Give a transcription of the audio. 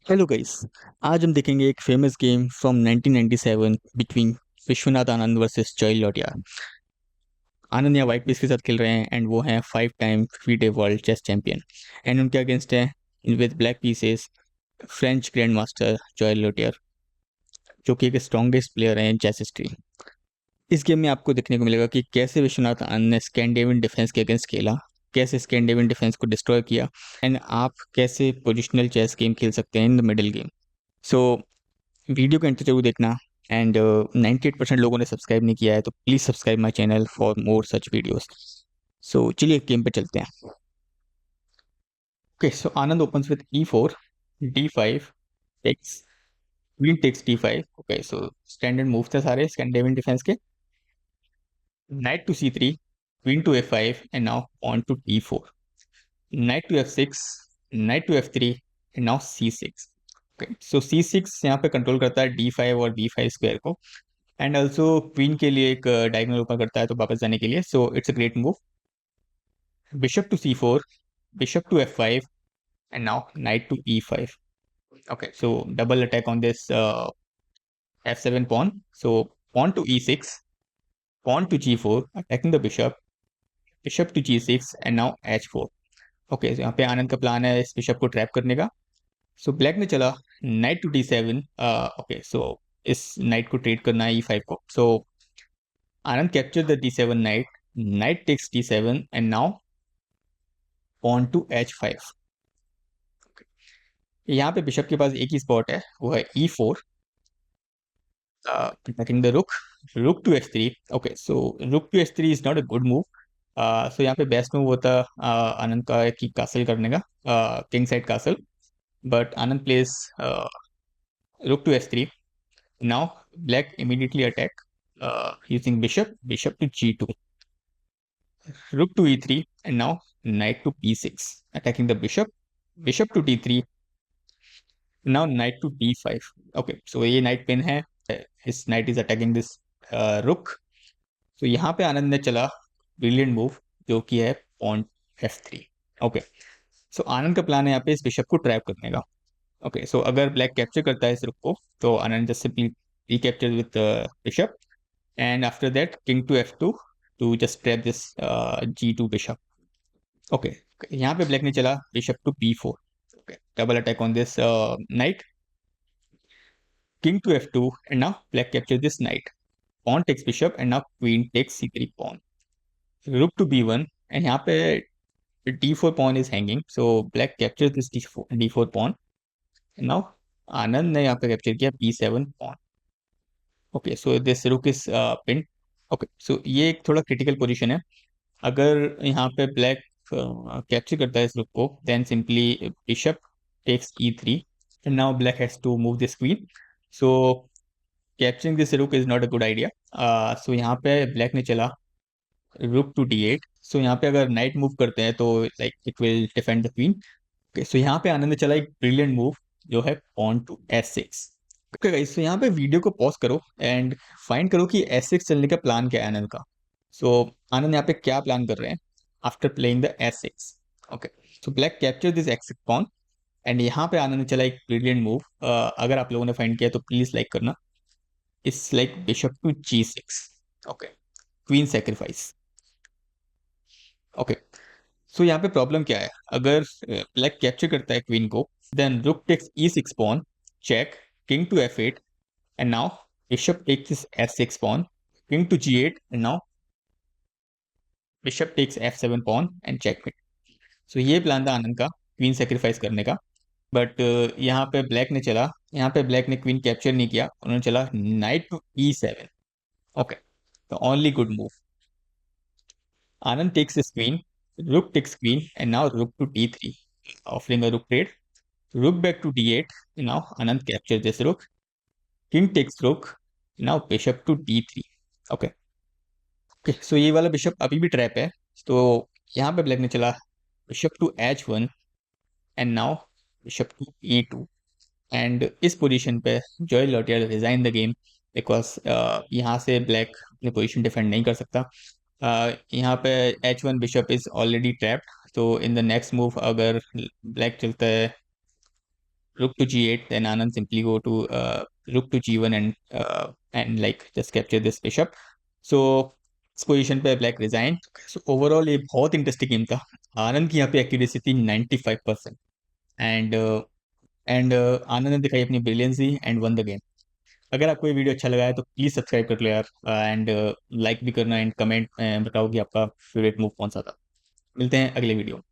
Hello guys. आज हम देखेंगे एक famous game from 1997 between Vishwanath Anand versus Joel Lautier. Anand यहाँ व्हाइट पीस के साथ खेल रहे हैं एंड वो हैं 5 time FIDE world chess champion. And उनके अगेंस्ट है with black pieces French grand master Joel Lautier, जो कि एक स्ट्रॉन्गेस्ट प्लेयर हैं चेस हिस्ट्री। इस गेम में आपको देखने को मिलेगा कि कैसे विश्वनाथ आनंद ने स्कैंडिनेवियन डिफेंस के अगेंस्ट खेला, कैसे स्कैंडिनेवियन डिफेंस को डिस्ट्रॉय किया, एंड आप कैसे पोजिशनल चेस गेम खेल सकते हैं in the middle game. So video को एंड तक जरूर देखना। एंड 98% लोगों ने सब्सक्राइब नहीं किया है, तो please subscribe my channel for more such videos. So चलिए गेम पे चलते हैं। Okay, so Anand opens with E4, D5 takes, queen takes D5। Okay, so standard move थे सारे स्कैंडिनेवियन डिफेंस के। Knight to C3, queen to F5 and now pawn to D4, knight to F6, knight to F3 and now C6। Okay, so C6 यहाँ पे control करता है D5 और B5 square को, and also queen के लिए एक डायगोनल ओपन करता है तो वापस जाने के लिए। So it's a great move. Bishop to C4, bishop to F5 and now knight to E5। Okay, so double attack on this F7 pawn. So pawn to E6, pawn to G4, attacking the bishop, bishop to G6 and now H4। Okay, so यहाँ पे आनंद का plan है इस bishop को trap करने का। So black ने चला नाइट टू D7। ओके, सो इस नाइट को ट्रेड करना है E5 को। So Anand capture the D7 knight, knight takes D7 and now pawn to H5। यहाँ पे बिशप के पास एक ही स्पॉट है, वो है E4, attacking the rook, rook to H3। Okay, so rook to H3 is not a good move. So यहाँ पे best move होता आनंद का कि कासल करने का, king side castle, but Anand place rook to H3। Now black immediately attack using bishop to G2, rook to E3 and now knight to B6, attacking the bishop, bishop to D3, now knight to D5। Okay, so ये knight pin है, his knight is attacking this rook। तो यहाँ पे आनंद ने चला brilliant move, जो कि है पॉन F3। ओके, सो आनंद का प्लान है यहाँ पे इस बिशप को ट्रैप करने का। ओके, सो अगर ब्लैक कैप्चर करता है इस रुक को तो Anand just simply recapture with bishop, and after that king to F2 to just trap this G2 bishop। Okay, यहाँ पे ब्लैक ने चला bishop to B4। Okay, double attack on this knight, king to F2 and now black capture this knight, pawn takes bishop and now queen takes C3 pawn, rook to B1 and यहाँ पे D4 pawn is hanging, so black captures this D4 pawn and now आनंद ने यहाँ पे capture किया B7 pawn। Okay, so this rook is pinned। Okay, so ये एक थोड़ा critical position है। अगर यहाँ पे ब्लैक कैप्चर करता है इस रुक को, then simply bishop takes E3 and now black has to move this queen. So capturing this rook is not a good idea. So यहाँ पे ब्लैक ने चला रुक टू D8। सो यहाँ पे अगर नाइट मूव करते हैं तो like it will defend the queen. Okay, so यहाँ पे आनंद ने चला एक ब्रिलियंट मूव, जो है pawn to S6। Okay guys, so यहाँ पे वीडियो को पॉज करो एंड फाइंड करो कि S6 चलने का प्लान क्या है आनंद का। सो आनंद यहाँ पे क्या प्लान कर रहे हैं after playing the S6। Okay, so black capture this X6 pawn and यहाँ पे आनंद ने चला एक ब्रिलियंट मूव। अगर आप लोगों ने फाइंड किया तो प्लीज लाइक करना। It's like bishop to G6। Okay, queen sacrifice. Okay, so यहाँ पे प्रॉब्लम क्या है, अगर ब्लैक कैप्चर करता है क्वीन को, then rook takes E6 pawn, check, king to F8 and now bishop takes this S6 pawn, king to G8 and now bishop takes F7 pawn and checkmate. So ये plan था आनंद का queen sacrifice करने का, but यहाँ पे black ने चला, यहाँ पे ब्लैक ने क्वीन कैप्चर नहीं किया, उन्होंने चला knight to E7। Okay, the only good move. Anand takes this queen, rook takes queen and now rook to D3, offering a rook trade, rook back to D8, now Anand captures this rook, king takes rook, now bishop to D3। Okay okay, so ये वाला bishop अभी भी trap है। तो यहाँ पे black ने चला bishop to H1 and now bishop to E2, and इस पोजीशन पे Joel Lautier resign the game because यहाँ से ब्लैक अपनी पोजीशन डिफेंड नहीं कर सकता। यहाँ पे H1 bishop is already trapped. तो इन द नेक्स्ट मूव अगर ब्लैक चलता है rook to g8, then Anand simply go to rook to g1 and like just capture this bishop. So इस पोजीशन पे ब्लैक रिजाइन. सो ओवरऑल ये बहुत interesting game था. आनंद की यहाँ पे एक्यूरेसी थी 95%. एंड आनंद ने दिखाई अपनी brilliancy and one the game. अगर आपको ये वीडियो अच्छा लगा है तो प्लीज सब्सक्राइब कर लो यार, एंड लाइक भी करना एंड कमेंट बताओ कि आपका फेवरेट मूव कौन सा था. मिलते हैं अगले वीडियो में.